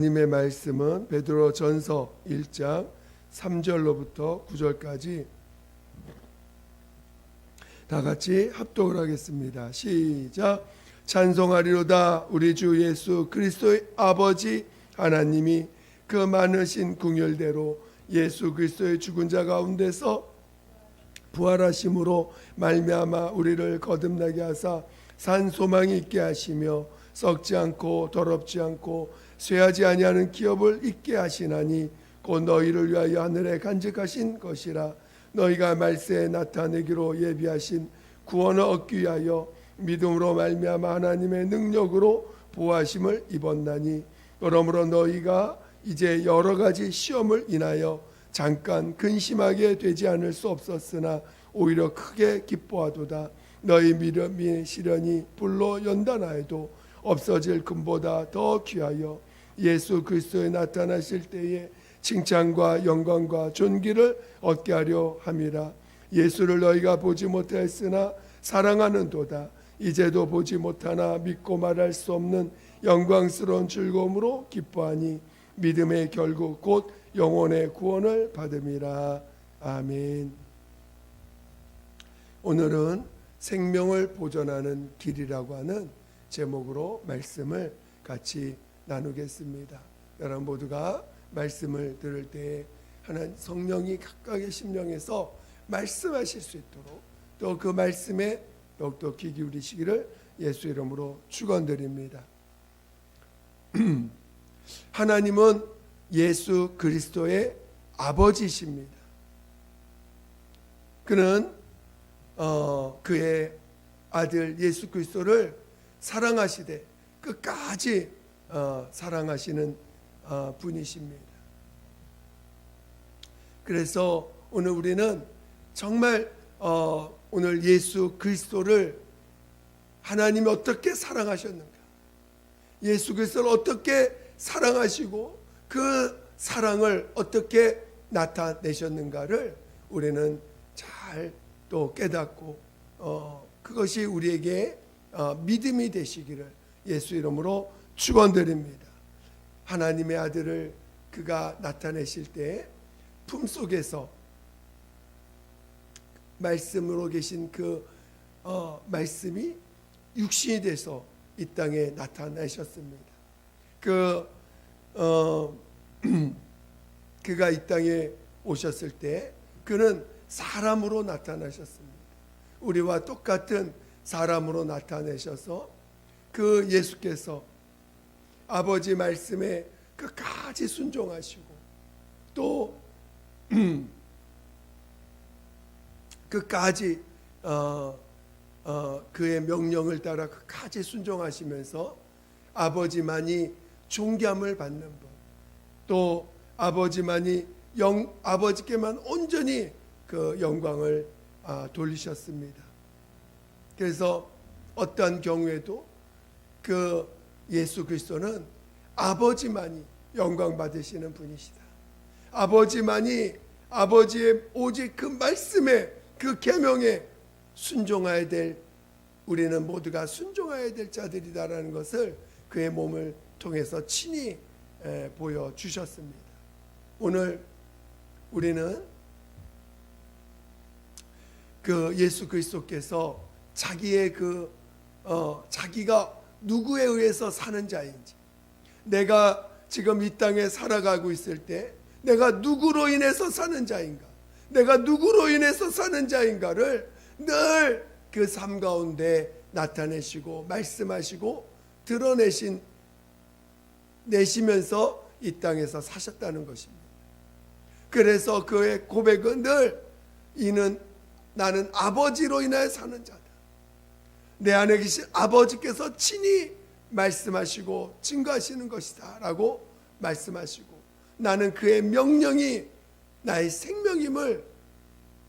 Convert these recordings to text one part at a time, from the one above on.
하나님의 말씀은 베드로전서 1장 3절로부터 9절까지 다 같이 합독을 하겠습니다. 시작. 찬송하리로다. 우리 주 예수 그리스도의 아버지 하나님이 그 많으신 긍휼대로 예수 그리스도의 죽은 자 가운데서 부활하심으로 말미암아 우리를 거듭나게 하사 산 소망이 있게 하시며 썩지 않고 더럽지 않고 쇠하지 아니하는 기업을 있게 하시나니 곧 너희를 위하여 하늘에 간직하신 것이라. 너희가 말세에 나타내기로 예비하신 구원을 얻기 위하여 믿음으로 말미암아 하나님의 능력으로 보호하심을 입었나니, 그러므로 너희가 이제 여러 가지 시험을 인하여 잠깐 근심하게 되지 않을 수 없었으나 오히려 크게 기뻐하도다. 너희 믿음이 시련이 불로 연단하여도 없어질 금보다 더 귀하여 예수 그리스도에 나타나실 때에 칭찬과 영광과 존귀를 얻게 하려 함이라. 예수를 너희가 보지 못하였으나 사랑하는도다. 이제도 보지 못하나 믿고 말할 수 없는 영광스러운 즐거움으로 기뻐하니 믿음의 결국 곧 영혼의 구원을 받음이라. 아멘. 오늘은 생명을 보존하는 길이라고 하는 제목으로 말씀을 같이 나누겠습니다. 여러분 모두가 말씀을 들을 때 하나님 성령이 각각의 심령에서 말씀하실 수 있도록 또 그 말씀에 더욱더 귀 기울이시기를 예수 이름으로 축원드립니다. 하나님은 예수 그리스도의 아버지십니다. 그는 그의 아들 예수 그리스도를 사랑하시되 끝까지 사랑하시는 분이십니다. 그래서 오늘 우리는 정말 오늘 예수 그리스도를 하나님이 어떻게 사랑하셨는가, 예수 그리스도를 어떻게 사랑하시고 그 사랑을 어떻게 나타내셨는가를 우리는 잘 또 깨닫고 그것이 우리에게 믿음이 되시기를 예수 이름으로 축원드립니다. 하나님의 아들을 그가 나타내실 때 품속에서 말씀으로 계신 그 말씀이 육신이 돼서 이 땅에 나타나셨습니다. 그가 이 땅에 오셨을 때 그는 사람으로 나타나셨습니다. 우리와 똑같은 사람으로 나타내셔서 그 예수께서 아버지 말씀에 끝까지 순종하시고 또 끝까지 그의 명령을 따라 끝까지 순종하시면서 아버지만이 존귀함을 받는 분, 또 아버지만이 아버지께만 온전히 그 영광을 돌리셨습니다. 그래서 어떠한 경우에도 그 예수 그리스도는 아버지만이 영광 받으시는 분이시다. 아버지만이 아버지의 오직 그 말씀에 그 계명에 순종해야 될, 우리는 모두가 순종해야 될 자들이다라는 것을 그의 몸을 통해서 친히 보여주셨습니다. 오늘 우리는 그 예수 그리스도께서 자기의 자기가 누구에 의해서 사는 자인지, 내가 지금 이 땅에 살아가고 있을 때 내가 누구로 인해서 사는 자인가, 내가 누구로 인해서 사는 자인가를 늘 그 삶 가운데 나타내시고 말씀하시고 내시면서 이 땅에서 사셨다는 것입니다. 그래서 그의 고백은 늘 이는 나는 아버지로 인하여 사는 자다. 내 안에 계신 아버지께서 친히 말씀하시고 증거하시는 것이다 라고 말씀하시고, 나는 그의 명령이 나의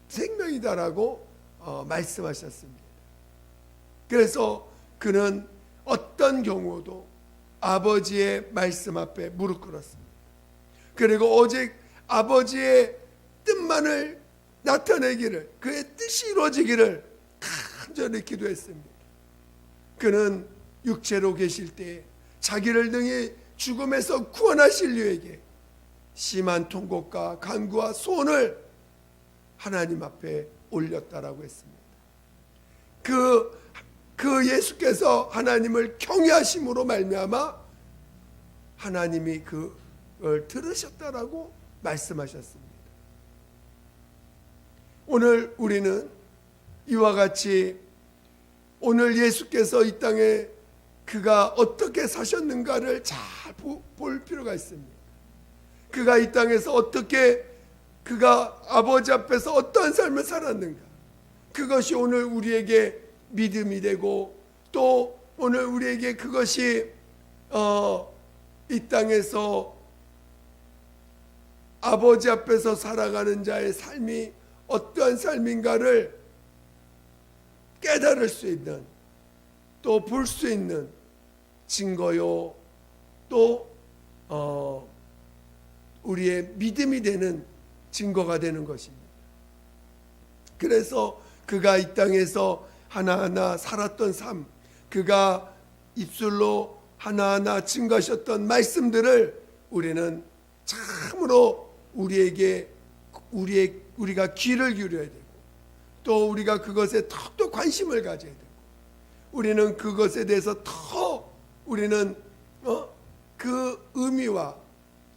생명이다라고 말씀하셨습니다. 그래서 그는 어떤 경우도 아버지의 말씀 앞에 무릎 꿇었습니다. 그리고 오직 아버지의 뜻만을 나타내기를, 그의 뜻이 이루어지기를 간절히 기도했습니다. 그는 육체로 계실 때 자기를 능히 죽음에서 구원하실 이에게 심한 통곡과 간구와 소원을 하나님 앞에 올렸다라고 했습니다. 그 예수께서 하나님을 경외하심으로 말미암아 하나님이 그걸 들으셨다라고 말씀하셨습니다. 오늘 우리는 이와 같이 오늘 예수께서 이 땅에 그가 어떻게 사셨는가를 잘 볼 필요가 있습니다. 그가 이 땅에서 어떻게 그가 아버지 앞에서 어떠한 삶을 살았는가, 그것이 오늘 우리에게 믿음이 되고 또 오늘 우리에게 그것이 이 땅에서 아버지 앞에서 살아가는 자의 삶이 어떠한 삶인가를 깨달을 수 있는, 또 볼 수 있는 증거요, 또 우리의 믿음이 되는 증거가 되는 것입니다. 그래서 그가 이 땅에서 하나하나 살았던 삶, 그가 입술로 하나하나 증거하셨던 말씀들을 우리는 참으로 우리가 귀를 기울여야 되고, 또 우리가 그것에 더욱더 관심을 가져야 되고, 우리는 그것에 대해서 더 우리는 그 의미와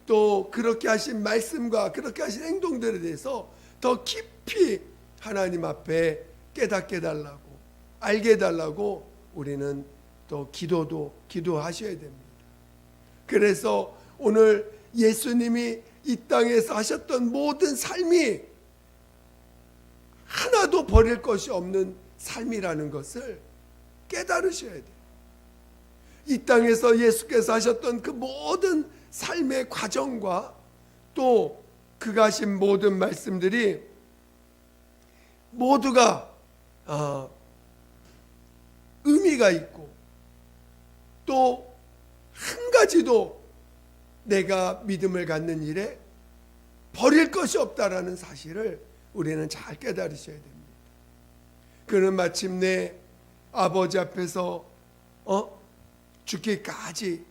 또 그렇게 하신 말씀과 그렇게 하신 행동들에 대해서 더 깊이 하나님 앞에 깨닫게 달라고, 알게 해달라고 우리는 또 기도하셔야 됩니다. 그래서 오늘 예수님이 이 땅에서 하셨던 모든 삶이 하나도 버릴 것이 없는 삶이라는 것을 깨달으셔야 돼요. 이 땅에서 예수께서 하셨던 그 모든 삶의 과정과 또 그가 하신 모든 말씀들이 모두가 의미가 있고, 또 한 가지도 내가 믿음을 갖는 일에 버릴 것이 없다라는 사실을 우리는 잘 깨달으셔야 됩니다. 그는 마침내 아버지 앞에서 죽기까지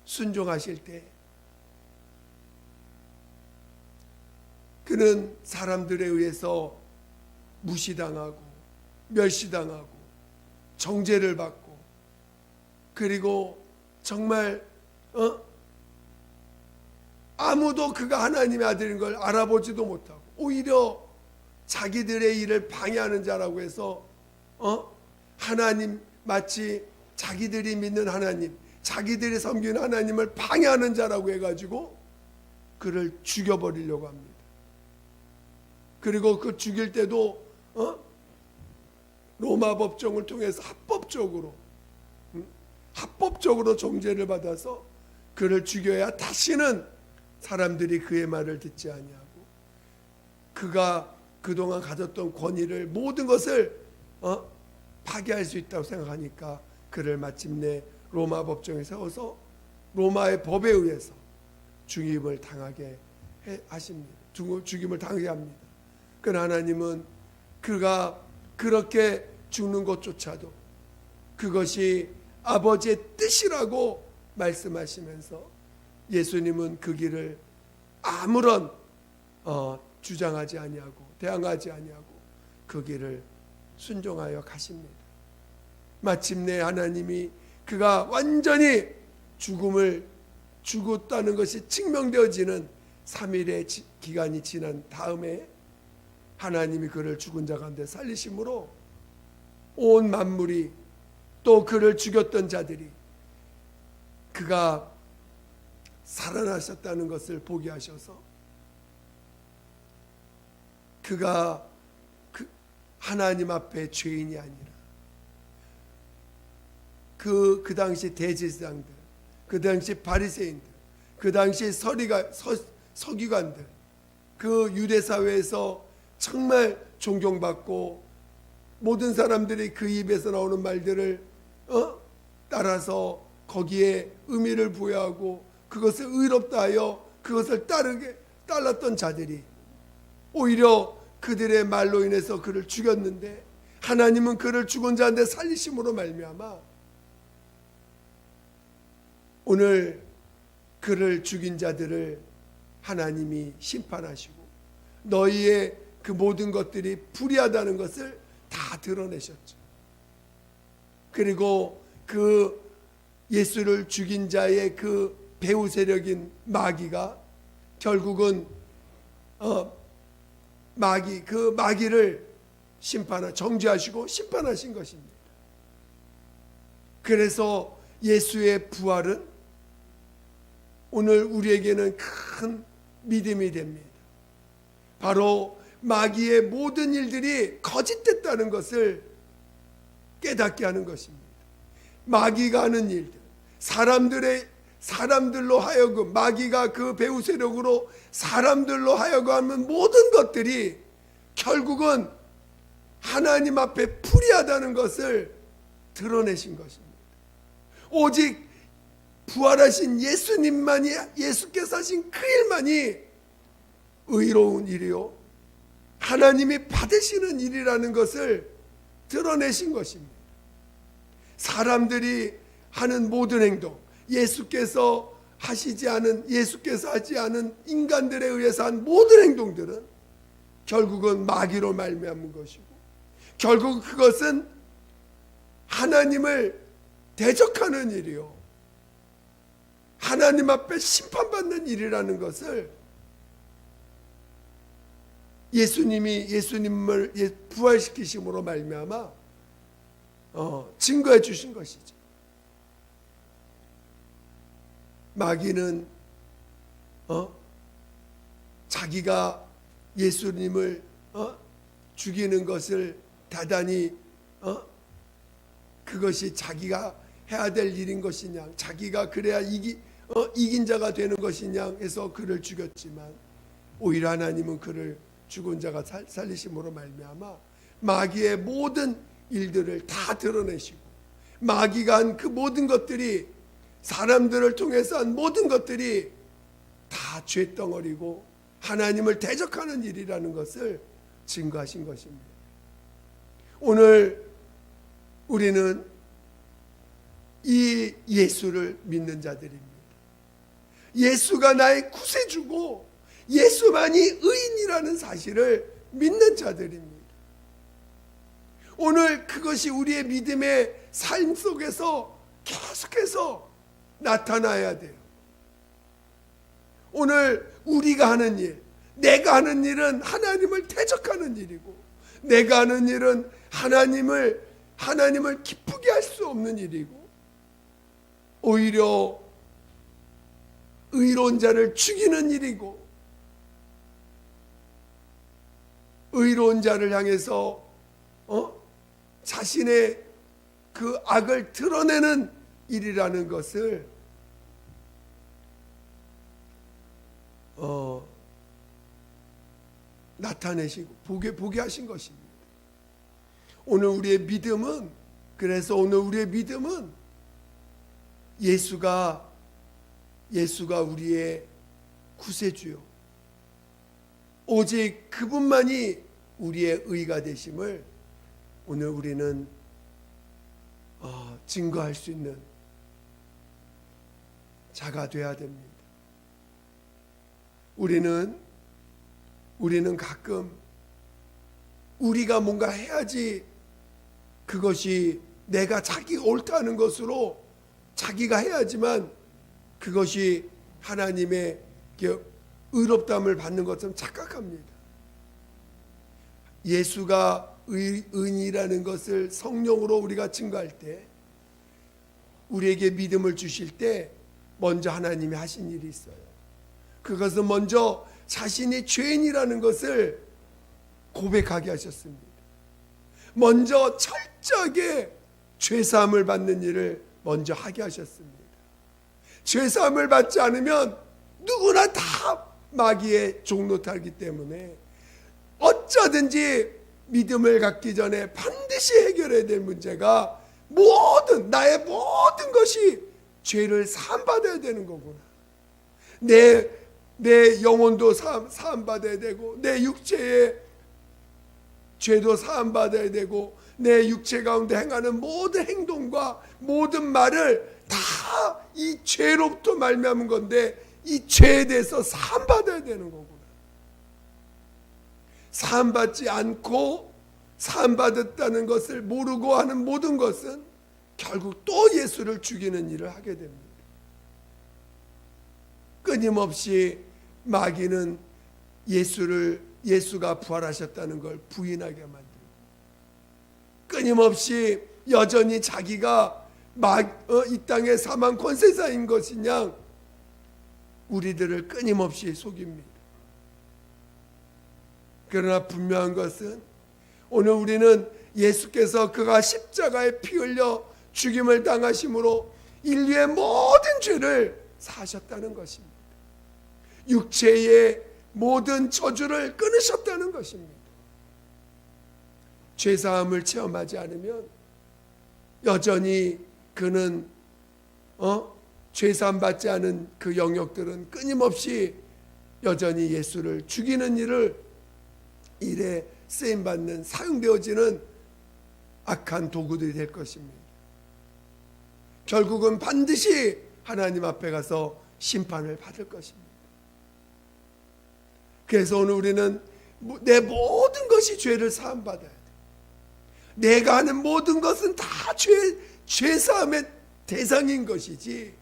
순종하실 때 그는 사람들에 의해서 무시당하고 멸시당하고 정죄를 받고, 그리고 정말 아무도 그가 하나님의 아들인 걸 알아보지도 못하고 오히려 자기들의 일을 방해하는 자라고 해서 하나님, 마치 자기들이 믿는 하나님, 자기들이 섬기는 하나님을 방해하는 자라고 해가지고 그를 죽여버리려고 합니다. 그리고 그 죽일 때도 로마 법정을 통해서 합법적으로 정죄를 받아서 그를 죽여야 다시는 사람들이 그의 말을 듣지 아니하고 그가 그동안 가졌던 권위를, 모든 것을 파괴할 수 있다고 생각하니까 그를 마침내 로마 법정에 세워서 로마의 법에 의해서 죽임을 당하게 하십니다. 죽임을 당하게 합니다. 그러나 하나님은 그가 그렇게 죽는 것조차도 그것이 아버지의 뜻이라고 말씀하시면서 예수님은 그 길을 아무런 주장하지 아니하고 대항하지 아니하고 그 길을 순종하여 가십니다. 마침내 하나님이 그가 완전히 죽었다는 것이 증명되어지는 3일의 기간이 지난 다음에 하나님이 그를 죽은 자 가운데 살리심으로 온 만물이, 또 그를 죽였던 자들이 그가 살아나셨다는 것을 보게 하셔서 그가 하나님 앞에 죄인이 아니라 그 당시 대제사장들, 그 당시 바리새인들, 그 당시 서기관들, 그 유대 사회에서 정말 존경받고 모든 사람들이 그 입에서 나오는 말들을 따라서 거기에 의미를 부여하고 그것을 의롭다 하여 그것을 따랐던 자들이 오히려 그들의 말로 인해서 그를 죽였는데, 하나님은 그를 죽은 자한테 살리심으로 말미암아 오늘 그를 죽인 자들을 하나님이 심판하시고 너희의 그 모든 것들이 불의하다는 것을 다 드러내셨죠. 그리고 그 예수를 죽인 자의 그 배후 세력인 마귀가 결국은 그 마귀를 정죄하시고 심판하신 것입니다. 그래서 예수의 부활은 오늘 우리에게는 큰 믿음이 됩니다. 바로 마귀의 모든 일들이 거짓됐다는 것을 깨닫게 하는 것입니다. 마귀가 하는 일들, 사람들로 하여금, 마귀가 그 배후 세력으로 사람들로 하여금 하는 모든 것들이 결국은 하나님 앞에 불의하다는 것을 드러내신 것입니다. 오직 부활하신 예수님만이, 예수께서 하신 그 일만이 의로운 일이요 하나님이 받으시는 일이라는 것을 드러내신 것입니다. 사람들이 하는 모든 행동, 예수께서 하지 않은 인간들에 의해서 한 모든 행동들은 결국은 마귀로 말미암은 것이고, 결국 그것은 하나님을 대적하는 일이요 하나님 앞에 심판받는 일이라는 것을 예수님을 부활시키심으로 말미암아 증거해 주신 것이죠. 마귀는 자기가 예수님을 죽이는 것을 대단히 그것이 자기가 해야 될 일인 것이냐, 자기가 그래야 이긴 자가 되는 것이냐 해서 그를 죽였지만, 오히려 하나님은 그를 죽은 자가 살리심으로 말미암아 마귀의 모든 일들을 다 드러내시고, 마귀가 한 그 모든 것들이, 사람들을 통해서 한 모든 것들이 다 죄덩어리고 하나님을 대적하는 일이라는 것을 증거하신 것입니다. 오늘 우리는 이 예수를 믿는 자들입니다. 예수가 나의 구세주고 예수만이 의인이라는 사실을 믿는 자들입니다. 오늘 그것이 우리의 믿음의 삶 속에서 계속해서 나타나야 돼요. 오늘 우리가 하는 일, 내가 하는 일은 하나님을 대적하는 일이고, 내가 하는 일은 하나님을 기쁘게 할 수 없는 일이고, 오히려 의로운 자를 죽이는 일이고, 의로운 자를 향해서 자신의 그 악을 드러내는 일이라는 것을 나타내시고 보게 하신 것입니다. 오늘 우리의 믿음은, 그래서 오늘 우리의 믿음은 예수가 우리의 구세주요, 오직 그분만이 우리의 의가 되심을 오늘 우리는 증거할 수 있는 자가 되어야 됩니다. 우리는 가끔 우리가 뭔가 해야지 그것이 내가 자기가 옳다는 것으로 자기가 해야지만 그것이 하나님의 의롭다함을 받는 것처럼 착각합니다. 예수가 의인이라는 것을 성령으로 우리가 증거할 때, 우리에게 믿음을 주실 때 먼저 하나님이 하신 일이 있어요. 그것은 먼저 자신이 죄인이라는 것을 고백하게 하셨습니다. 먼저 철저하게 죄사함을 받는 일을 먼저 하게 하셨습니다. 죄사함을 받지 않으면 누구나 다 마귀의 종노릇하기 때문에 어쩌든지 믿음을 갖기 전에 반드시 해결해야 될 문제가 나의 모든 것이 죄를 사함받아야 되는 거구나. 내 영혼도 사함받아야 되고, 내 육체의 죄도 사함받아야 되고, 내 육체 가운데 행하는 모든 행동과 모든 말을 다 다 이 죄로부터 말미암은 건데 이 죄에 대해서 사함받아야 되는 거구나. 사함받지 않고 사함받았다는 것을 모르고 하는 모든 것은 결국 또 예수를 죽이는 일을 하게 됩니다. 끊임없이 마귀는 예수가 부활하셨다는 걸 부인하게 만들고, 끊임없이 여전히 자기가 이 땅의 사망 권세자인 것이냐 우리들을 끊임없이 속입니다. 그러나 분명한 것은 오늘 우리는 예수께서 그가 십자가에 피 흘려 죽임을 당하심으로 인류의 모든 죄를 사하셨다는 것입니다. 육체의 모든 저주를 끊으셨다는 것입니다. 죄사함을 체험하지 않으면 여전히 그는 죄사함 받지 않은 그 영역들은 끊임없이 여전히 예수를 죽이는 일에 쓰임받는, 사용되어지는 악한 도구들이 될 것입니다. 결국은 반드시 하나님 앞에 가서 심판을 받을 것입니다. 그래서 오늘 우리는 내 모든 것이 죄를 사함받아야 돼. 내가 하는 모든 것은 다 죄사함의 대상인 것이지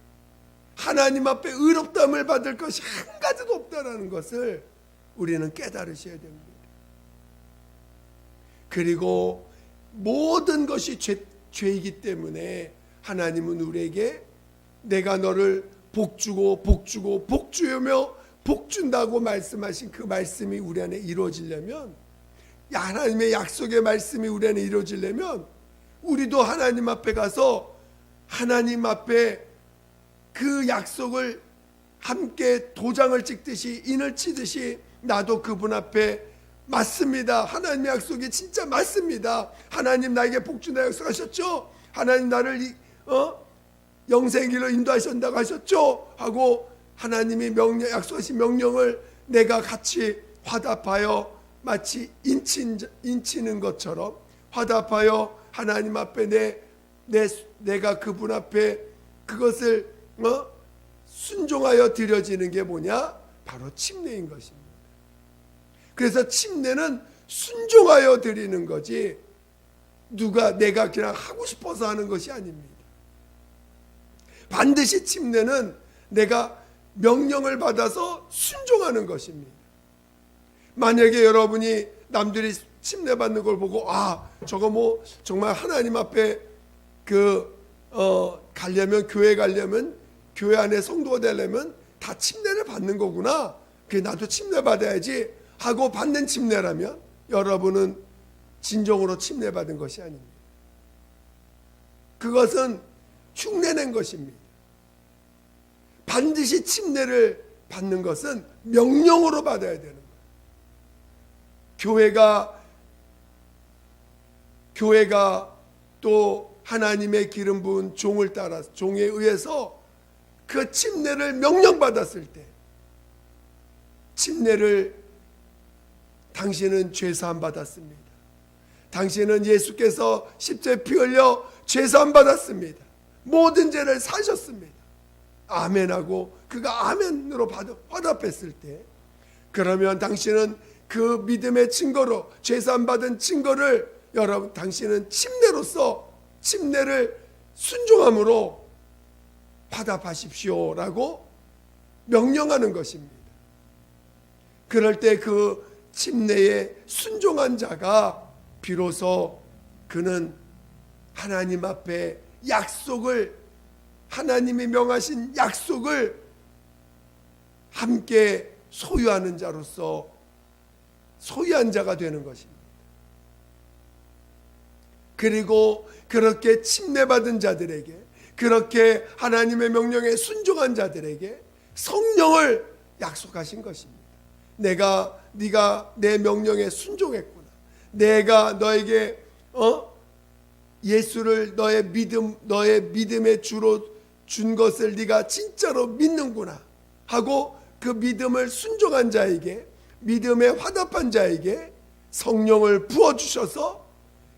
하나님 앞에 의롭다함을 받을 것이 한 가지도 없다는 것을 우리는 깨달으셔야 됩니다. 그리고 모든 것이 죄이기 때문에 하나님은 우리에게 내가 너를 복주고 복주고 복주며 복준다고 말씀하신 그 말씀이 우리 안에 이루어지려면, 하나님의 약속의 말씀이 우리 안에 이루어지려면 우리도 하나님 앞에 가서 하나님 앞에 그 약속을 함께 도장을 찍듯이 인을 치듯이 나도 그분 앞에 맞습니다. 하나님의 약속이 진짜 맞습니다. 하나님 나에게 복준다 약속하셨죠? 하나님 나를 영생의 길로 인도하신다고 하셨죠? 하고 하나님이 약속하신 명령을 내가 같이 화답하여 마치 인치는 것처럼 화답하여 하나님 앞에 내가 그분 앞에 그것을 순종하여 드려지는 게 뭐냐? 바로 침례인 것입니다. 그래서 침례는 순종하여 드리는 거지 내가 그냥 하고 싶어서 하는 것이 아닙니다. 반드시 침례는 내가 명령을 받아서 순종하는 것입니다. 만약에 여러분이 남들이 침례 받는 걸 보고 저거 정말 하나님 앞에 가려면 교회 가려면 교회 안에 성도가 되려면 다 침례를 받는 거구나. 그래 나도 침례 받아야지 하고 받는 침례라면 여러분은 진정으로 침례 받은 것이 아닙니다. 그것은 흉내낸 것입니다. 반드시 침례를 받는 것은 명령으로 받아야 되는 거예요. 교회가 또 하나님의 기름 부은 종에 의해서 그 침례를 명령받았을 때 당신은 죄사함 받았습니다. 당신은 예수께서 십자가에 피 흘려 죄사함 받았습니다. 모든 죄를 사셨습니다. 아멘하고 그가 아멘으로 화답했을 때, 그러면 당신은 그 믿음의 증거로 죄사함 받은 증거를 당신은 침례를 순종함으로 화답하십시오라고 명령하는 것입니다. 그럴 때 그 침례에 순종한 자가 비로소 그는 하나님 앞에 하나님이 명하신 약속을 함께 소유하는 자로서 소유한 자가 되는 것입니다. 그리고 그렇게 침례받은 자들에게, 그렇게 하나님의 명령에 순종한 자들에게 성령을 약속하신 것입니다. 네가 내 명령에 순종했구나. 내가 너에게 예수를 너의 믿음의 주로 준 것을 네가 진짜로 믿는구나 하고 그 믿음을 순종한 자에게, 믿음에 화답한 자에게 성령을 부어주셔서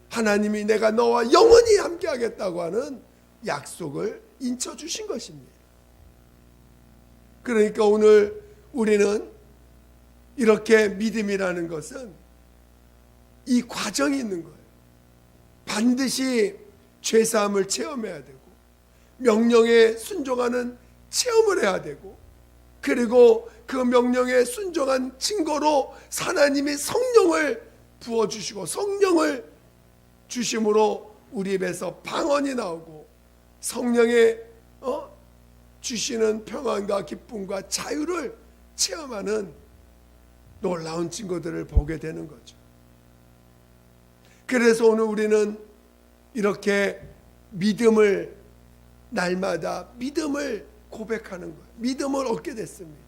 하나님이 내가 너와 영원히 함께 하겠다고 하는 약속을 인쳐 주신 것입니다. 그러니까 오늘 우리는 이렇게 믿음이라는 것은 이 과정이 있는 거예요. 반드시 죄사함을 체험해야 되고 명령에 순종하는 체험을 해야 되고, 그리고 그 명령에 순종한 증거로 하나님이 성령을 부어주시고 성령을 주심으로 우리 입에서 방언이 나오고 성령의 주시는 평안과 기쁨과 자유를 체험하는 놀라운 증거들을 보게 되는 거죠. 그래서 오늘 우리는 이렇게 믿음을 날마다 믿음을 고백하는 거예요. 믿음을 얻게 됐습니다.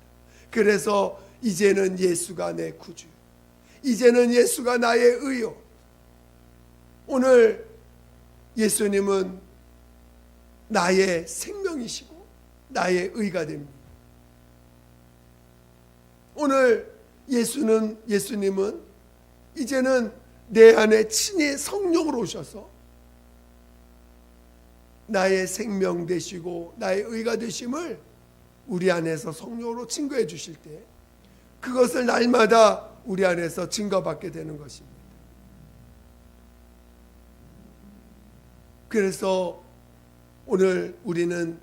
그래서 이제는 예수가 내 구주, 이제는 예수가 나의 의요. 오늘 예수님은 나의 생명이시고 나의 의가 됩니다. 오늘 예수님은 이제는 내 안에 친히 성령으로 오셔서 나의 생명 되시고 나의 의가 되심을 우리 안에서 성령으로 증거해 주실 때 그것을 날마다 우리 안에서 증거받게 되는 것입니다. 그래서 오늘 우리는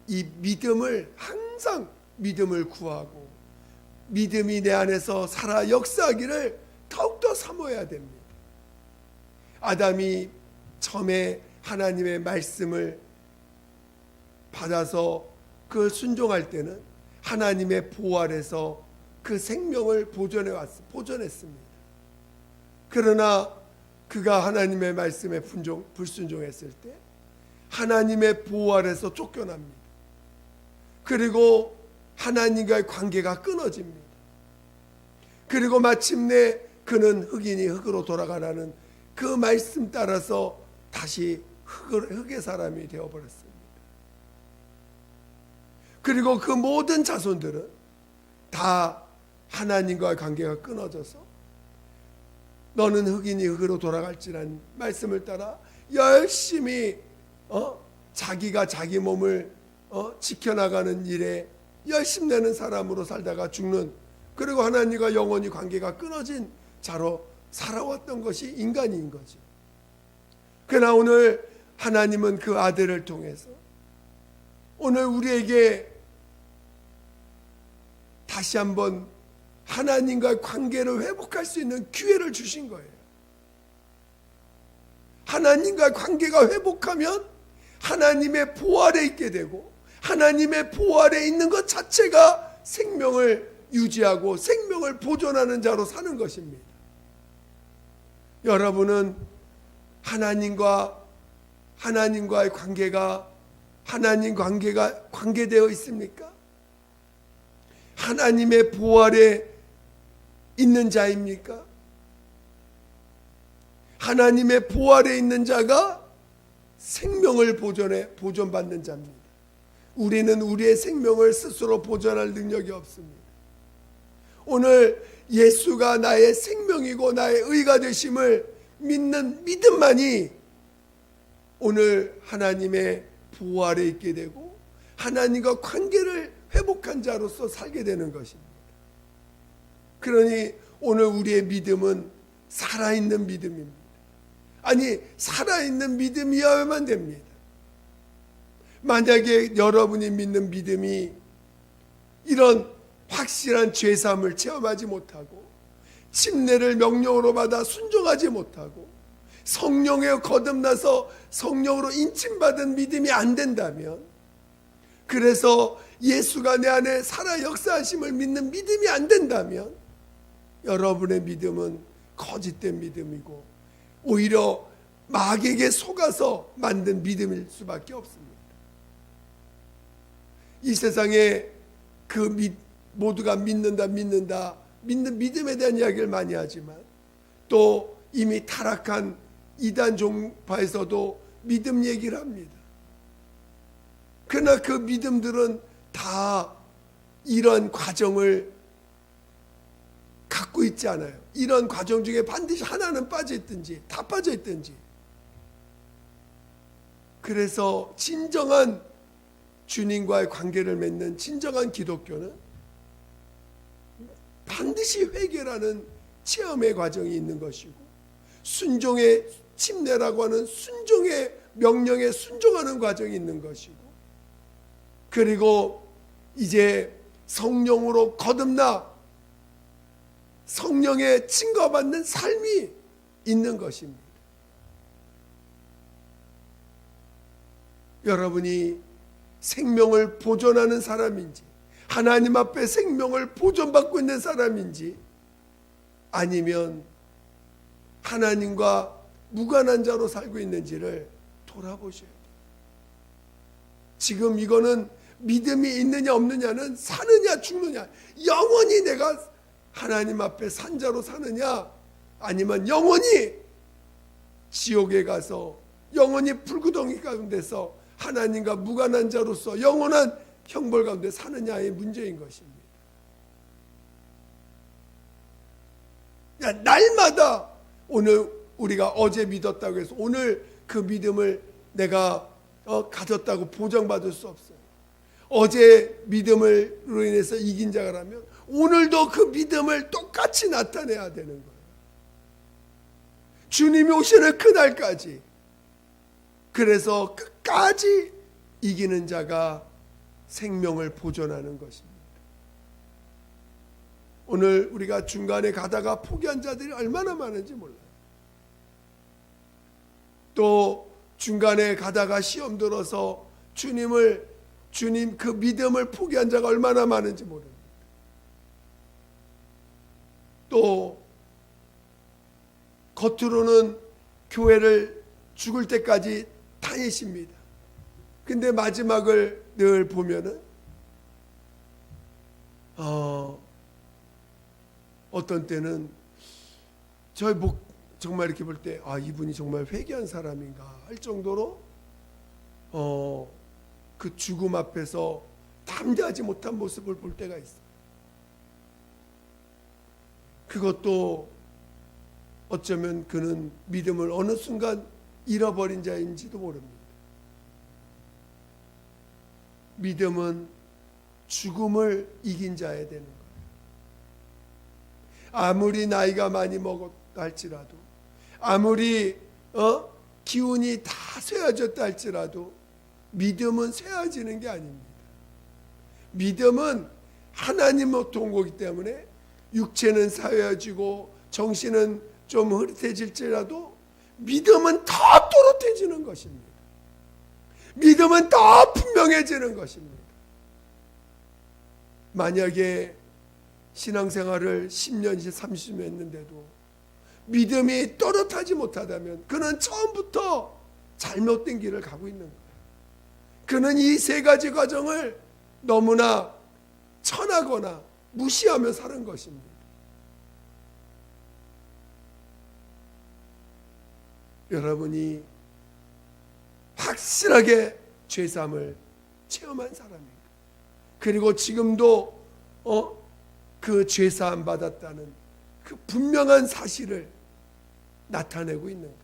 이 믿음을 항상 믿음을 구하고 믿음이 내 안에서 살아 역사하기를 더욱더 사모해야 됩니다. 아담이 처음에 하나님의 말씀을 받아서 그 순종할 때는 하나님의 보호 아래서 그 생명을 보존했습니다. 그러나 그가 하나님의 말씀에 불순종했을 때 하나님의 보호 아래서 쫓겨납니다. 그리고 하나님과의 관계가 끊어집니다. 그리고 마침내 그는 흑인이 흑으로 돌아가라는 그 말씀 따라서 다시 흑의 사람이 되어버렸습니다. 그리고 그 모든 자손들은 다 하나님과의 관계가 끊어져서 너는 흑인이 흑으로 돌아갈지라는 말씀을 따라 열심히 자기가 자기 몸을 지켜나가는 일에 열심내는 사람으로 살다가 죽는, 그리고 하나님과 영원히 관계가 끊어진 자로 살아왔던 것이 인간인 거죠. 그러나 오늘 하나님은 그 아들을 통해서 오늘 우리에게 다시 한번 하나님과의 관계를 회복할 수 있는 기회를 주신 거예요. 하나님과의 관계가 회복하면 하나님의 보호 아래 있게 되고 하나님의 보호 아래 있는 것 자체가 생명을 유지하고 생명을 보존하는 자로 사는 것입니다. 여러분은 하나님과의 관계가 관계되어 있습니까? 하나님의 보호 아래 있는 자입니까? 하나님의 보호 아래 있는 자가 생명을 보존받는 자입니다. 우리는 우리의 생명을 스스로 보존할 능력이 없습니다. 오늘 예수가 나의 생명이고 나의 의가 되심을 믿는 믿음만이 오늘 하나님의 보호 아래 있게 되고 하나님과 관계를 회복한 자로서 살게 되는 것입니다. 그러니 오늘 우리의 믿음은 살아있는 믿음입니다. 아니, 살아있는 믿음이어야만 됩니다. 만약에 여러분이 믿는 믿음이 이런 확실한 죄사함을 체험하지 못하고 침례를 명령으로 받아 순종하지 못하고 성령에 거듭나서 성령으로 인침받은 믿음이 안 된다면, 그래서 예수가 내 안에 살아 역사하심을 믿는 믿음이 안 된다면 여러분의 믿음은 거짓된 믿음이고 오히려 마귀에게 속아서 만든 믿음일 수밖에 없습니다. 이 세상에 모두가 믿는 믿음에 대한 이야기를 많이 하지만 또 이미 타락한 이단 종파에서도 믿음 얘기를 합니다. 그러나 그 믿음들은 다 이런 과정을 갖고 있지 않아요. 이런 과정 중에 반드시 하나는 빠져 있든지 다 빠져 있든지. 그래서 진정한 주님과의 관계를 맺는 진정한 기독교는 반드시 회개라는 체험의 과정이 있는 것이고, 순종의 침례라고 하는 순종의 명령에 순종하는 과정이 있는 것이고, 그리고 이제 성령으로 거듭나 성령의 증거받는 삶이 있는 것입니다. 여러분이 생명을 보존하는 사람인지, 하나님 앞에 생명을 보존받고 있는 사람인지, 아니면 하나님과 무관한 자로 살고 있는지를 돌아보셔야 돼요. 지금 이거는 믿음이 있느냐 없느냐는 사느냐 죽느냐, 영원히 내가 하나님 앞에 산 자로 사느냐, 아니면 영원히 지옥에 가서 영원히 불구덩이 가운데서 하나님과 무관한 자로서 영원한 형벌 가운데 사느냐의 문제인 것입니다. 날마다 오늘 우리가 어제 믿었다고 해서 오늘 그 믿음을 내가 가졌다고 보장받을 수 없어요. 어제 믿음으로 인해서 이긴 자라면 오늘도 그 믿음을 똑같이 나타내야 되는 거예요. 주님이 오시는 그날까지. 그래서 끝까지 이기는 자가 생명을 보존하는 것입니다. 오늘 우리가 중간에 가다가 포기한 자들이 얼마나 많은지 몰라요. 또 중간에 가다가 시험 들어서 주님 그 믿음을 포기한 자가 얼마나 많은지 모릅니다. 또 겉으로는 교회를 죽을 때까지 다니십니다. 근데 마지막을 늘 보면은 어떤 때는 저희 정말 이렇게 볼 때 이분이 정말 회개한 사람인가 할 정도로 그 죽음 앞에서 담대하지 못한 모습을 볼 때가 있어요. 그것도 어쩌면 그는 믿음을 어느 순간 잃어버린 자인지도 모릅니다. 믿음은 죽음을 이긴 자야 되는 거예요. 아무리 나이가 많이 먹었다 할지라도, 아무리 기운이 다 쇠해졌다 할지라도 믿음은 쇠해지는 게 아닙니다. 믿음은 하나님으로부터 온 거기 때문에 육체는 사회해지고 정신은 좀 흐릿해질지라도 믿음은 더 또렷해지는 것입니다. 믿음은 더 분명해지는 것입니다. 만약에 신앙생활을 10년씩 30년 했는데도 믿음이 또렷하지 못하다면 그는 처음부터 잘못된 길을 가고 있는 거예요. 그는 이 세 가지 과정을 너무나 천하거나 무시하며 사는 것입니다. 여러분이 확실하게 죄사함을 체험한 사람입니다. 그리고 지금도 그 죄사함 받았다는 그 분명한 사실을 나타내고 있는 것.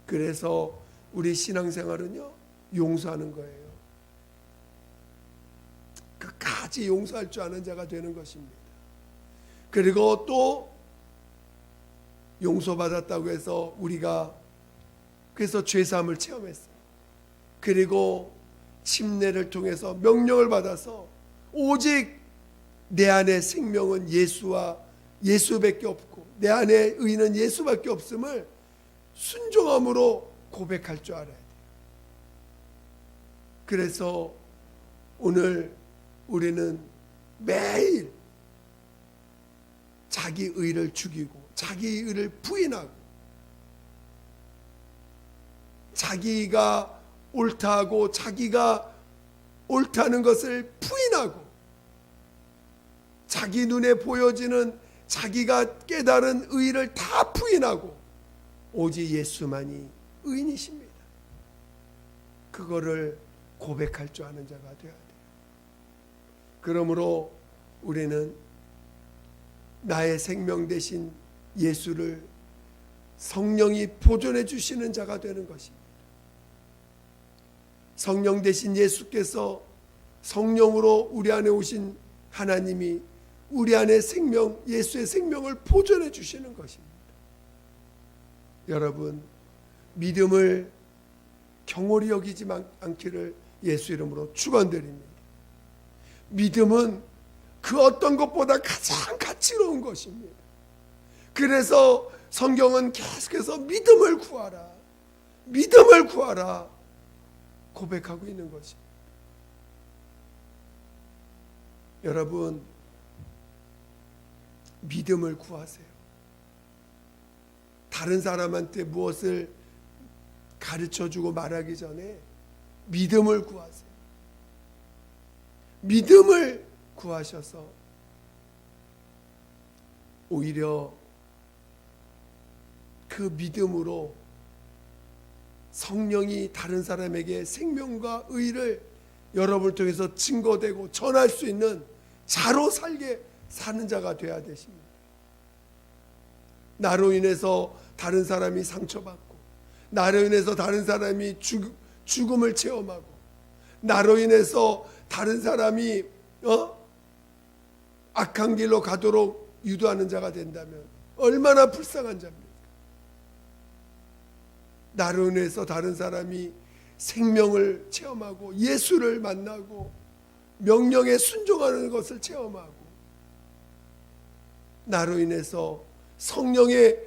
그래서 우리 신앙생활은요, 용서하는 거예요. 끝까지 용서할 줄 아는 자가 되는 것입니다. 그리고 또 용서받았다고 해서 우리가 그래서 죄사함을 체험했어요. 그리고 침례를 통해서 명령을 받아서 오직 내 안에 생명은 예수밖에 없고 내 안에 의는 예수밖에 없음을 순종함으로 고백할 줄 알아야 돼요. 그래서 오늘 우리는 매일 자기 의를 죽이고 자기 의를 부인하고 자기가 옳다고 자기가 옳다는 것을 부인하고 자기 눈에 보여지는 자기가 깨달은 의를 다 부인하고 오직 예수만이 의인이십니다. 그거를 고백할 줄 아는 자가 되어야 돼요. 그러므로 우리는 나의 생명 대신 예수를 성령이 보존해 주시는 자가 되는 것입니다. 성령 대신 예수께서 성령으로 우리 안에 오신 하나님이 우리 안에 생명, 예수의 생명을 보존해 주시는 것입니다. 여러분, 믿음을 경홀히 여기지 않기를 예수 이름으로 축원드립니다. 믿음은 그 어떤 것보다 가장 가치로운 것입니다. 그래서 성경은 계속해서 믿음을 구하라, 믿음을 구하라 고백하고 있는 것입니다. 여러분, 믿음을 구하세요. 다른 사람한테 무엇을 가르쳐주고 말하기 전에 믿음을 구하세요. 믿음을 구하셔서 오히려 그 믿음으로 성령이 다른 사람에게 생명과 의를 여러분을 통해서 증거되고 전할 수 있는 자로 살게 사는 자가 되어야 되십니다. 나로 인해서 다른 사람이 상처받고, 나로 인해서 다른 사람이 죽음을 체험하고, 나로 인해서 다른 사람이 악한 길로 가도록 유도하는 자가 된다면 얼마나 불쌍한 자입니까? 나로 인해서 다른 사람이 생명을 체험하고 예수를 만나고 명령에 순종하는 것을 체험하고, 나로 인해서 성령의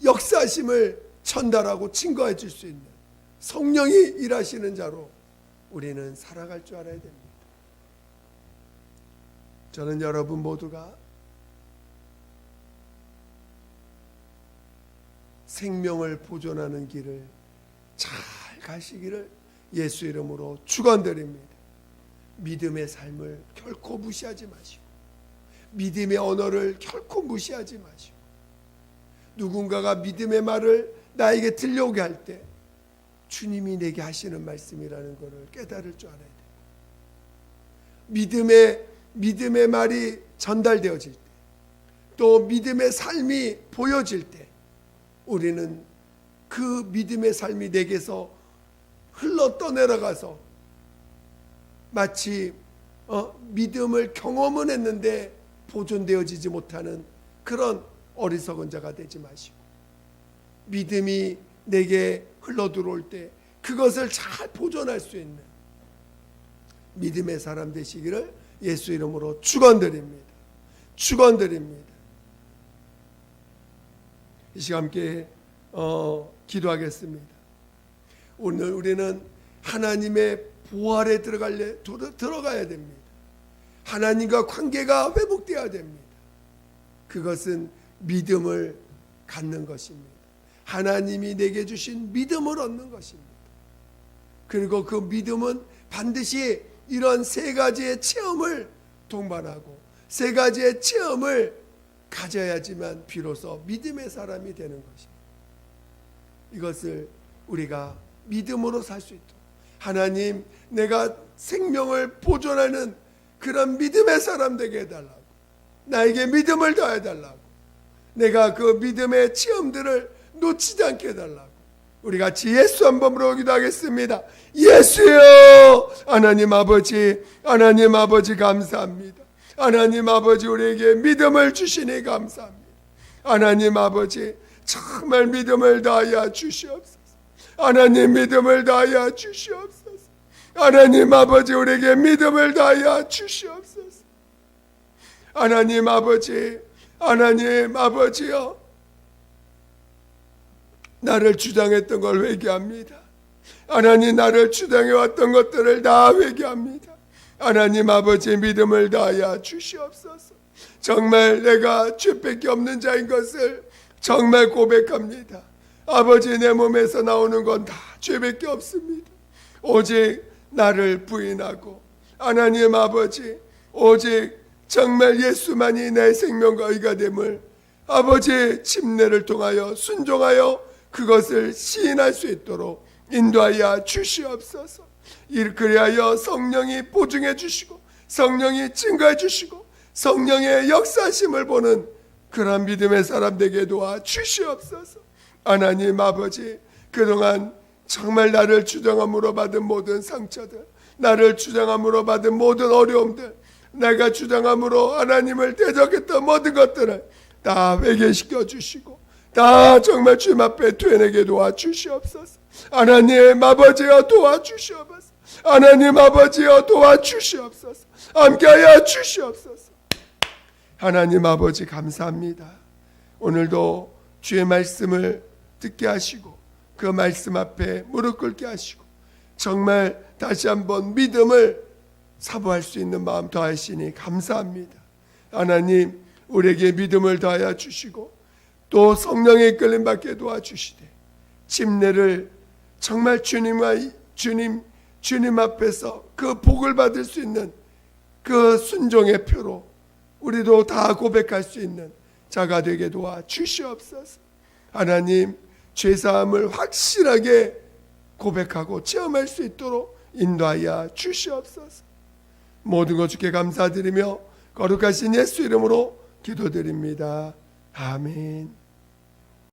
역사심을 전달하고 증거해 줄 수 있는 성령이 일하시는 자로 우리는 살아갈 줄 알아야 됩니다. 저는 여러분 모두가 생명을 보존하는 길을 잘 가시기를 예수 이름으로 축원드립니다. 믿음의 삶을 결코 무시하지 마시고, 믿음의 언어를 결코 무시하지 마시고, 누군가가 믿음의 말을 나에게 들려오게 할 때 주님이 내게 하시는 말씀이라는 것을 깨달을 줄 알아야 돼요. 믿음의 말이 전달되어질 때, 또 믿음의 삶이 보여질 때 우리는 그 믿음의 삶이 내게서 흘러 떠내려가서 마치 믿음을 경험은 했는데 보존되어지지 못하는 그런 어리석은 자가 되지 마시고, 믿음이 내게 흘러 들어올 때 그것을 잘 보존할 수 있는 믿음의 사람 되시기를 예수 이름으로 축원드립니다. 축원드립니다. 이 시간 함께 기도하겠습니다. 오늘 우리는 하나님의 보활에 들어가야 됩니다. 하나님과 관계가 회복되어야 됩니다. 그것은 믿음을 갖는 것입니다. 하나님이 내게 주신 믿음을 얻는 것입니다. 그리고 그 믿음은 반드시 이런 세 가지의 체험을 동반하고 세 가지의 체험을 가져야지만 비로소 믿음의 사람이 되는 것입니다. 이것을 우리가 믿음으로 살 수 있도록, 하나님, 내가 생명을 보존하는 그런 믿음의 사람 되게 해달라고, 나에게 믿음을 더해달라고, 내가 그 믿음의 체험들을 놓치지 않게 해달라고 우리 같이 예수 한 번으로 기도하겠습니다. 예수여, 하나님 아버지, 하나님 아버지 감사합니다. 하나님 아버지, 우리에게 믿음을 주시니 감사합니다. 하나님 아버지, 정말 믿음을 다하여 주시옵소서. 하나님, 믿음을 다하여 주시옵소서. 하나님 아버지, 우리에게 믿음을 다하여 주시옵소서. 하나님 아버지, 하나님 아버지여, 나를 주장했던 걸 회개합니다. 하나님, 나를 주장해왔던 것들을 다 회개합니다. 하나님 아버지, 믿음을 다하여 주시옵소서. 정말 내가 죄밖에 없는 자인 것을 정말 고백합니다. 아버지, 내 몸에서 나오는 건 다 죄밖에 없습니다. 오직 나를 부인하고, 하나님 아버지, 오직 정말 예수만이 내 생명과 의가 됨을 아버지의 침례를 통하여 순종하여 그것을 시인할 수 있도록 인도하여 주시옵소서. 그리하여 성령이 보증해 주시고 성령이 증거해 주시고 성령의 역사심을 보는 그런 믿음의 사람 되게 도와 주시옵소서. 하나님 아버지, 그동안 정말 나를 주장함으로 받은 모든 상처들, 나를 주장함으로 받은 모든 어려움들, 내가 주장함으로 하나님을 대적했던 모든 것들을 다 회개시켜 주시고 다 정말 주님 앞에 되내게 도와주시옵소서. 하나님 아버지여 도와주시옵소서. 하나님 아버지여 도와주시옵소서. 함께하여 주시옵소서. 하나님 아버지 감사합니다. 오늘도 주의 말씀을 듣게 하시고 그 말씀 앞에 무릎 꿇게 하시고 정말 다시 한번 믿음을 사모할 수 있는 마음 더하시니 감사합니다. 하나님 우리에게 믿음을 더하여 주시고 또 성령의 이끌림 받게 도와주시되 침례를 정말 주님 앞에서 그 복을 받을 수 있는 그 순종의 표로 우리도 다 고백할 수 있는 자가 되게 도와주시옵소서. 하나님 죄사함을 확실하게 고백하고 체험할 수 있도록 인도하여 주시옵소서. 모든 것 주께 감사드리며 거룩하신 예수 이름으로 기도드립니다. 아멘.